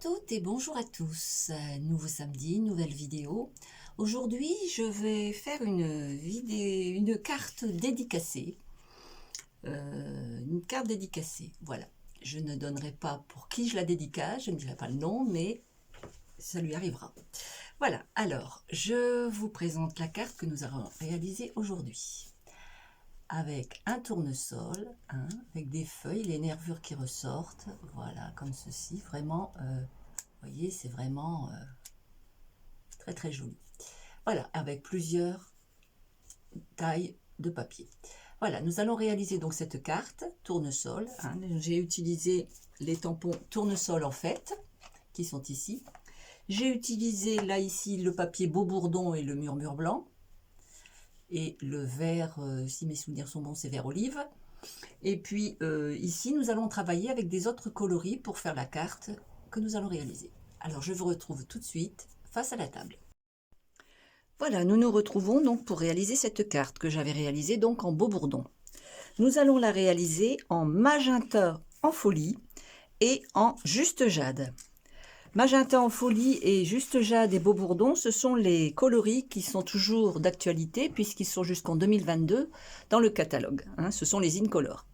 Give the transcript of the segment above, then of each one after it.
toutes et bonjour à tous. Nouveau samedi, nouvelle vidéo. Aujourd'hui, je vais faire une carte dédicacée. Une carte dédicacée, voilà. Je ne donnerai pas pour qui je la dédicace, je ne dirai pas le nom, mais ça lui arrivera. Voilà, alors, je vous présente la carte que nous allons réaliser aujourd'hui. Avec un tournesol, avec des feuilles, les nervures qui ressortent, voilà, comme ceci, vraiment, vous voyez, c'est vraiment très très joli. Voilà, avec plusieurs tailles de papier. Voilà, nous allons réaliser donc cette carte tournesol. J'ai utilisé les tampons tournesol en fait, qui sont ici. J'ai utilisé là ici le papier Beaubourdon et le murmure blanc. Et le vert, si mes souvenirs sont bons, c'est vert olive. Et puis ici, nous allons travailler avec des autres coloris pour faire la carte que nous allons réaliser. Alors, je vous retrouve tout de suite face à la table. Voilà, nous nous retrouvons donc pour réaliser cette carte que j'avais réalisée donc en Beaubourdon. Nous allons la réaliser en magenta en folie et en juste jade. Magenta en folie et juste jade et Beaubourdon, ce sont les coloris qui sont toujours d'actualité puisqu'ils sont jusqu'en 2022 dans le catalogue. Ce sont les Incolor.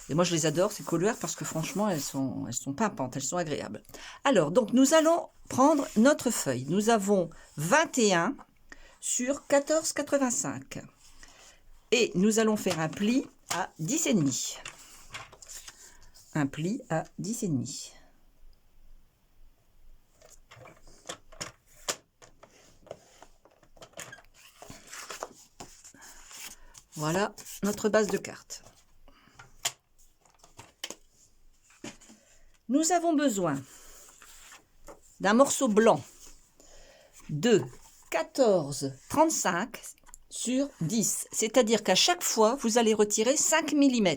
Et moi, je les adore, ces couleurs, parce que franchement, elles sont pimpantes, elles sont agréables. Alors, donc, nous allons prendre notre feuille. Nous avons 21 sur 14,85. Et nous allons faire un pli à 10,5. Un pli à 10,5. Voilà notre base de carte. Nous avons besoin d'un morceau blanc de 14,35 sur 10. C'est-à-dire qu'à chaque fois, vous allez retirer 5 mm.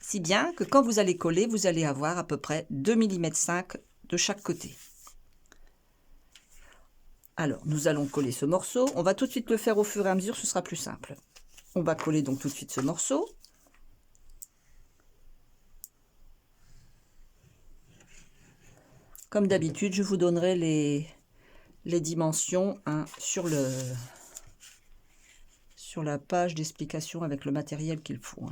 Si bien que quand vous allez coller, vous allez avoir à peu près 2,5 mm de chaque côté. Alors, nous allons coller ce morceau. On va tout de suite le faire au fur et à mesure, ce sera plus simple. On va coller donc tout de suite ce morceau. Comme d'habitude, je vous donnerai les dimensions sur la page d'explication avec le matériel qu'il faut.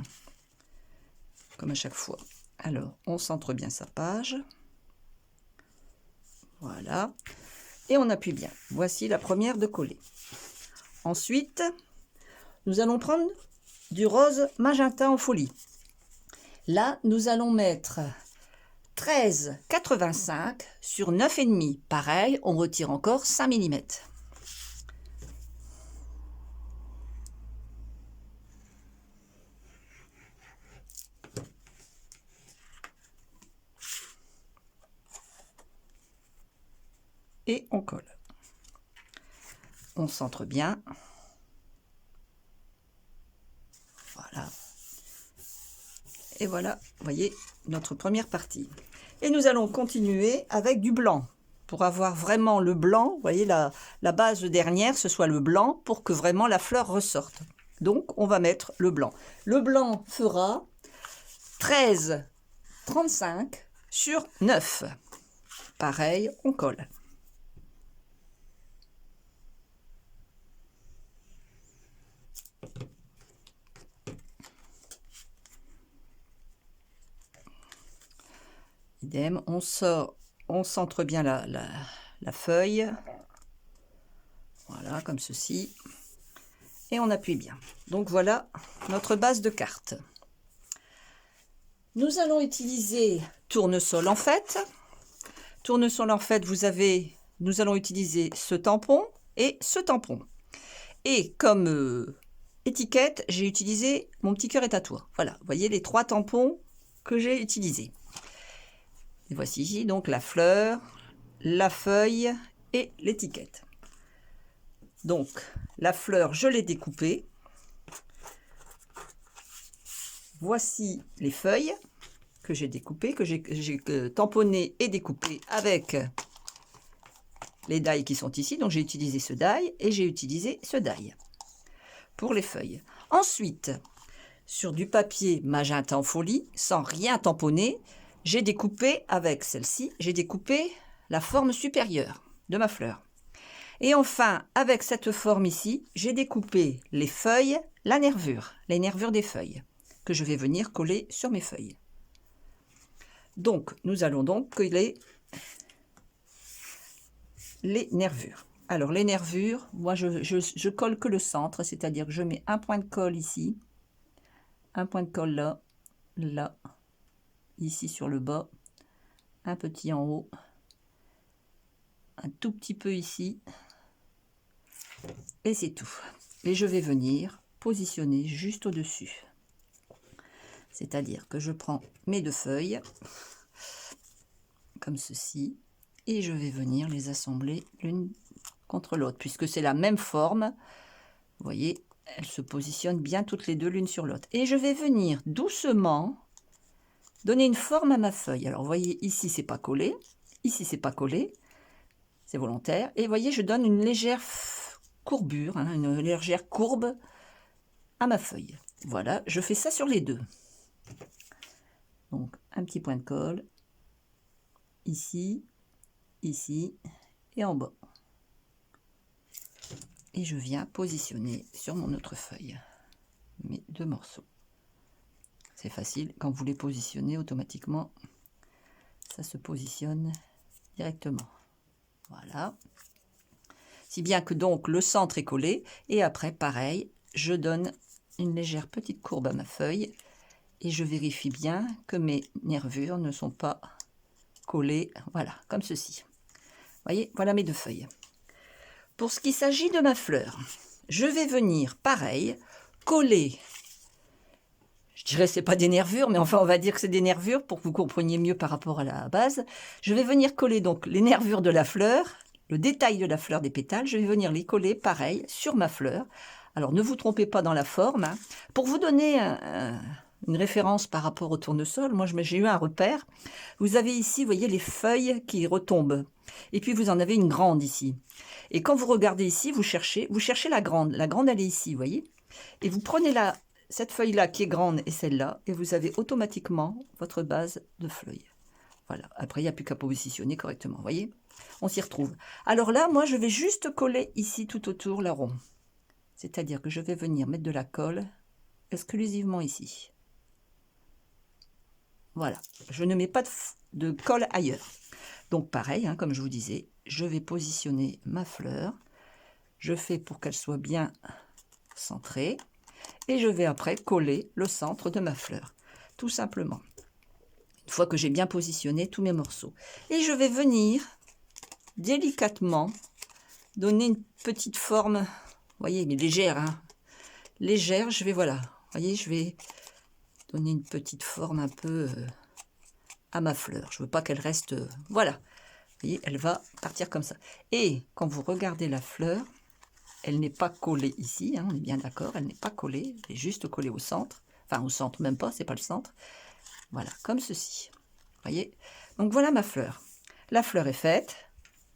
Comme à chaque fois. Alors, on centre bien sa page. Voilà. Et on appuie bien. Voici la première de coller. Ensuite, nous allons prendre du rose magenta en folie. Là, nous allons mettre 13,85 sur 9,5. Pareil, on retire encore 5 mm. Et on colle. On centre bien. Voilà. Et voilà, vous voyez, notre première partie. Et nous allons continuer avec du blanc. Pour avoir vraiment le blanc, vous voyez, la base dernière, ce soit le blanc, pour que vraiment la fleur ressorte. Donc, on va mettre le blanc. Le blanc fera 13,35 sur 9. Pareil, on colle. Idem, on centre bien la feuille. Voilà, comme ceci. Et on appuie bien. Donc voilà notre base de carte. Nous allons utiliser tournesol en fait. Tournesol en fait, nous allons utiliser ce tampon et ce tampon. Et comme étiquette, j'ai utilisé mon petit cœur est à toi. Voilà, vous voyez les 3 tampons que j'ai utilisés. Et voici ici donc la fleur, la feuille et l'étiquette. Donc la fleur, je l'ai découpée. Voici les feuilles que j'ai découpées, que j'ai tamponnées et découpées avec les die qui sont ici. Donc j'ai utilisé ce die et j'ai utilisé ce die pour les feuilles. Ensuite, sur du papier magenta en folie, sans rien tamponner, j'ai découpé avec celle-ci, j'ai découpé la forme supérieure de ma fleur. Et enfin, avec cette forme ici, j'ai découpé les feuilles, la nervure, les nervures des feuilles, que je vais venir coller sur mes feuilles. Donc, nous allons donc coller les nervures. Alors, les nervures, moi, je colle que le centre, c'est-à-dire que je mets un point de colle ici, un point de colle là, là, ici sur le bas, un petit en haut, un tout petit peu ici, et c'est tout. Et je vais venir positionner juste au-dessus. C'est-à-dire que je prends mes deux feuilles, comme ceci, et je vais venir les assembler l'une contre l'autre, puisque c'est la même forme. Vous voyez, elles se positionnent bien toutes les deux l'une sur l'autre. Et je vais venir doucement donner une forme à ma feuille. Alors, vous voyez, ici, c'est pas collé. Ici, c'est pas collé. C'est volontaire. Et vous voyez, je donne une légère courbure, hein, une légère courbe à ma feuille. Voilà, je fais ça sur les deux. Donc, un petit point de colle. Ici, ici et en bas. Et je viens positionner sur mon autre feuille mes deux morceaux. C'est facile, quand vous les positionnez automatiquement, ça se positionne directement. Voilà. Si bien que donc le centre est collé, et après pareil, je donne une légère petite courbe à ma feuille, et je vérifie bien que mes nervures ne sont pas collées, voilà, comme ceci. Vous voyez, voilà mes deux feuilles. Pour ce qui s'agit de ma fleur, je vais venir, pareil, coller. Je dirais c'est pas des nervures, mais enfin on va dire que c'est des nervures pour que vous compreniez mieux par rapport à la base. Je vais venir coller donc les nervures de la fleur, le détail de la fleur des pétales, je vais venir les coller pareil sur ma fleur. Alors ne vous trompez pas dans la forme. Hein. Pour vous donner une référence par rapport au tournesol, moi j'ai eu un repère. Vous avez ici, vous voyez les feuilles qui retombent. Et puis vous en avez une grande ici. Et quand vous regardez ici, vous cherchez la grande. La grande elle est ici, vous voyez. Et vous prenez cette feuille-là qui est grande et celle-là, et vous avez automatiquement votre base de feuilles. Voilà, après il n'y a plus qu'à positionner correctement, vous voyez. On s'y retrouve. Alors là, moi je vais juste coller ici tout autour la ronde. C'est-à-dire que je vais venir mettre de la colle exclusivement ici. Voilà, je ne mets pas de colle ailleurs. Donc pareil, hein, comme je vous disais, je vais positionner ma fleur. Je fais pour qu'elle soit bien centrée. Et je vais après coller le centre de ma fleur, tout simplement. Une fois que j'ai bien positionné tous mes morceaux. Et je vais venir délicatement donner une petite forme, vous voyez, mais légère, hein, légère, je vais, voilà, vous voyez, je vais donner une petite forme un peu à ma fleur. Je veux pas qu'elle reste, voilà, vous voyez, elle va partir comme ça. Et quand vous regardez la fleur, elle n'est pas collée ici, hein, on est bien d'accord, elle n'est pas collée, elle est juste collée au centre. Enfin, au centre, même pas, c'est pas le centre. Voilà, comme ceci. Vous voyez? Donc voilà ma fleur. La fleur est faite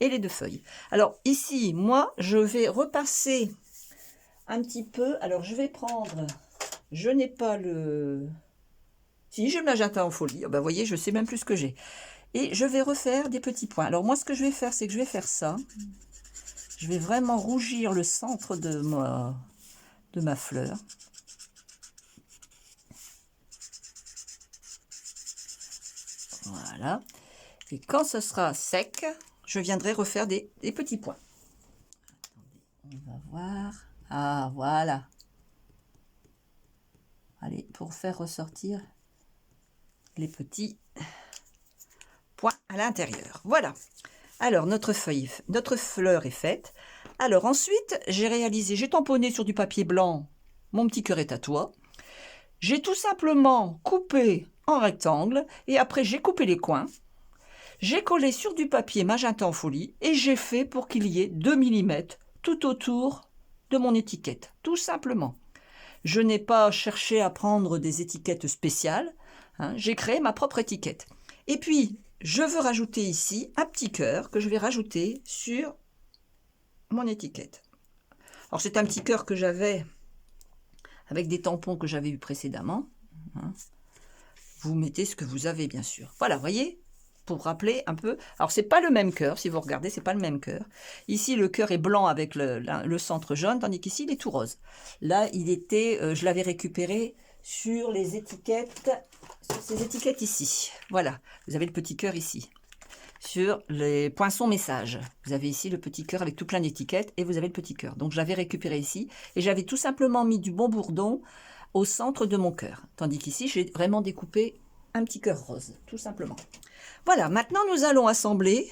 et les deux feuilles. Alors ici, moi, je vais repasser un petit peu. Alors je vais prendre, je n'ai pas le... Si, j'ai le magenta en folie. Ben, vous voyez, je sais même plus ce que j'ai. Et je vais refaire des petits points. Alors moi, ce que je vais faire, c'est que je vais faire ça. Je vais vraiment rougir le centre de ma fleur. Voilà. Et quand ce sera sec, je viendrai refaire des petits points. Attendez, on va voir. Ah, voilà. Allez, pour faire ressortir les petits points à l'intérieur. Voilà. Alors, notre fleur est faite. Alors ensuite, j'ai tamponné sur du papier blanc mon petit cœuret à toi. J'ai tout simplement coupé en rectangle et après j'ai coupé les coins. J'ai collé sur du papier magenta en folie et j'ai fait pour qu'il y ait 2 mm tout autour de mon étiquette, tout simplement. Je n'ai pas cherché à prendre des étiquettes spéciales, hein, j'ai créé ma propre étiquette. Et puis, je veux rajouter ici un petit cœur que je vais rajouter sur mon étiquette. Alors c'est un petit cœur que j'avais avec des tampons que j'avais eu précédemment. Hein. vous mettez ce que vous avez, bien sûr. Voilà, vous voyez, pour rappeler un peu. Alors, c'est pas le même cœur, si vous regardez, c'est pas le même cœur. Ici, le cœur est blanc avec le centre jaune, tandis qu'ici, il est tout rose. Là, il était, je l'avais récupéré sur les étiquettes, sur ces étiquettes ici. Voilà, vous avez le petit cœur ici. Sur les poinçons messages, vous avez ici le petit cœur avec tout plein d'étiquettes et vous avez le petit cœur. Donc, je l'avais récupéré ici et j'avais tout simplement mis du bon bourdon au centre de mon cœur. Tandis qu'ici, j'ai vraiment découpé un petit cœur rose, tout simplement. Voilà, maintenant nous allons assembler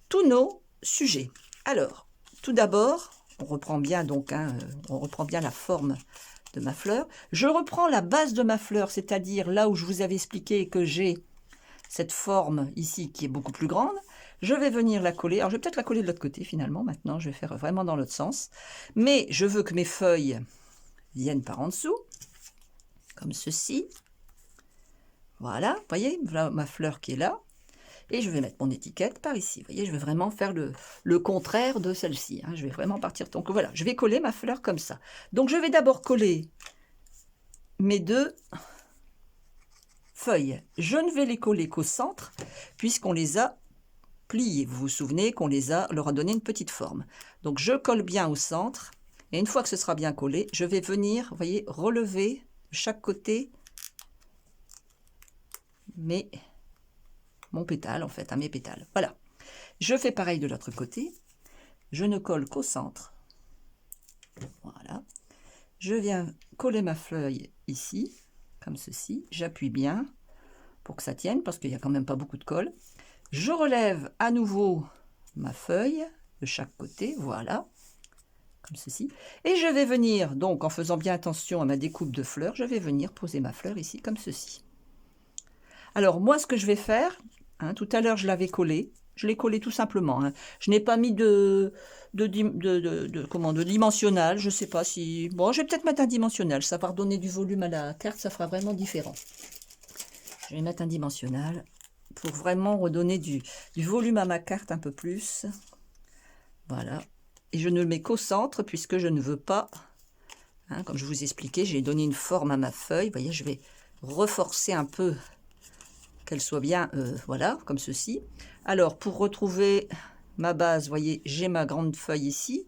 tous nos sujets. Alors, tout d'abord, on reprend bien donc, on reprend bien la forme de ma fleur. Je reprends la base de ma fleur, c'est-à-dire là où je vous avais expliqué que j'ai cette forme ici qui est beaucoup plus grande. Je vais venir la coller. Alors, je vais peut-être la coller de l'autre côté finalement. Maintenant, je vais faire vraiment dans l'autre sens. Mais je veux que mes feuilles viennent par en dessous, comme ceci. Voilà, vous voyez, voilà ma fleur qui est là. Et je vais mettre mon étiquette par ici. Vous voyez, je vais vraiment faire le contraire de celle-ci. Hein. Je vais vraiment partir. Donc voilà, je vais coller ma fleur comme ça. Donc je vais d'abord coller mes deux feuilles. Je ne vais les coller qu'au centre, puisqu'on les a pliées. Vous vous souvenez qu'on leur a donné une petite forme. Donc je colle bien au centre. Et une fois que ce sera bien collé, je vais venir, vous voyez, relever de chaque côté mon pétale, en fait, mes pétales. Voilà. Je fais pareil de l'autre côté. Je ne colle qu'au centre. Voilà. Je viens coller ma feuille ici, comme ceci. J'appuie bien pour que ça tienne, parce qu'il n'y a quand même pas beaucoup de colle. Je relève à nouveau ma feuille de chaque côté. Voilà. Comme ceci. Et je vais venir, donc en faisant bien attention à ma découpe de fleurs, je vais venir poser ma fleur ici, comme ceci. Alors, moi, ce que je vais faire, tout à l'heure, je l'avais collé. Je l'ai collé tout simplement. Je n'ai pas mis de dimensionnel. Je ne sais pas si... Bon, je vais peut-être mettre un dimensionnel. Ça va redonner du volume à la carte. Ça fera vraiment différent. Je vais mettre un dimensionnel pour vraiment redonner du volume à ma carte un peu plus. Voilà. Et je ne le mets qu'au centre puisque je ne veux pas... comme je vous ai expliqué, j'ai donné une forme à ma feuille. Vous voyez, je vais reforcer un peu... qu'elle soit bien, voilà, comme ceci. Alors, pour retrouver ma base, vous voyez, j'ai ma grande feuille ici.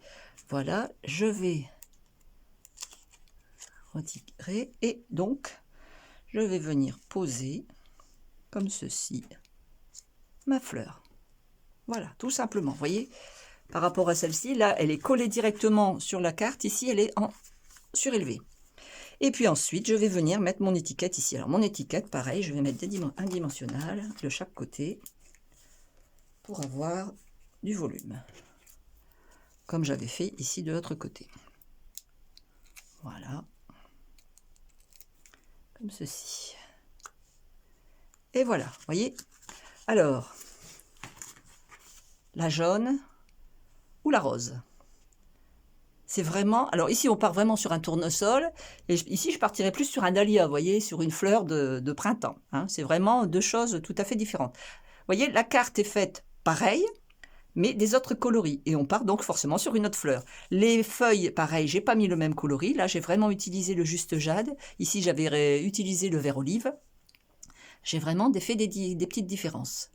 Voilà, je vais retirer et donc, je vais venir poser, comme ceci, ma fleur. Voilà, tout simplement, vous voyez, par rapport à celle-ci, là, elle est collée directement sur la carte. Ici, elle est en surélevé. Et puis ensuite, je vais venir mettre mon étiquette ici. Alors, mon étiquette, pareil, je vais mettre un dimensionnel de chaque côté pour avoir du volume. Comme j'avais fait ici de l'autre côté. Voilà. Comme ceci. Et voilà, vous voyez. Alors, la jaune ou la rose. C'est vraiment... Alors ici, on part vraiment sur un tournesol. Et ici, je partirais plus sur un dahlia, vous voyez, sur une fleur de printemps. C'est vraiment deux choses tout à fait différentes. Vous voyez, la carte est faite pareil, mais des autres coloris. Et on part donc forcément sur une autre fleur. Les feuilles, pareil, j'ai pas mis le même coloris. Là, j'ai vraiment utilisé le juste jade. Ici, j'avais utilisé le vert olive. J'ai vraiment fait des petites différences.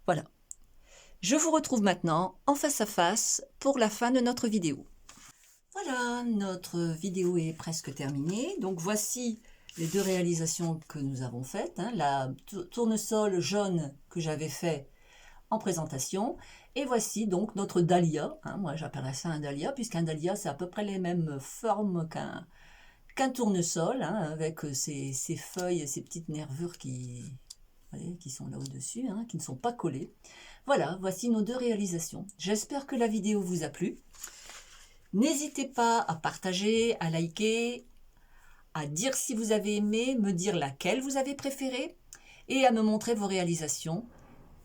Voilà. Je vous retrouve maintenant en face à face pour la fin de notre vidéo. Voilà, notre vidéo est presque terminée. Donc voici les deux réalisations que nous avons faites. La tournesol jaune que j'avais fait en présentation. Et voici donc notre dahlia. Moi j'appellerais ça un dahlia, puisqu'un dahlia c'est à peu près les mêmes formes qu'un tournesol, avec ses feuilles, ces petites nervures qui sont là au-dessus, qui ne sont pas collées. Voilà, voici nos deux réalisations. J'espère que la vidéo vous a plu. N'hésitez pas à partager, à liker, à dire si vous avez aimé, me dire laquelle vous avez préférée et à me montrer vos réalisations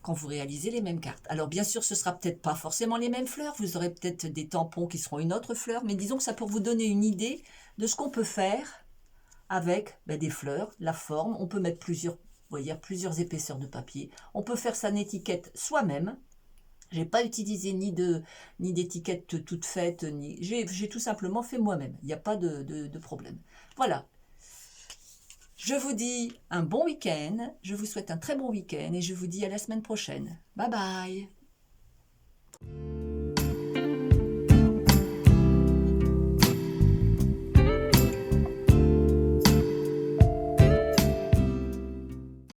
quand vous réalisez les mêmes cartes. Alors bien sûr, ce ne sera peut-être pas forcément les mêmes fleurs, vous aurez peut-être des tampons qui seront une autre fleur, mais disons que ça pour vous donner une idée de ce qu'on peut faire avec des fleurs, la forme. On peut mettre plusieurs épaisseurs de papier. On peut faire sa étiquette soi-même. J'ai pas utilisé ni d'étiquette toute faite, j'ai tout simplement fait moi-même. Il n'y a pas de problème. Voilà. Je vous dis un bon week-end, je vous souhaite un très bon week-end et je vous dis à la semaine prochaine. Bye bye.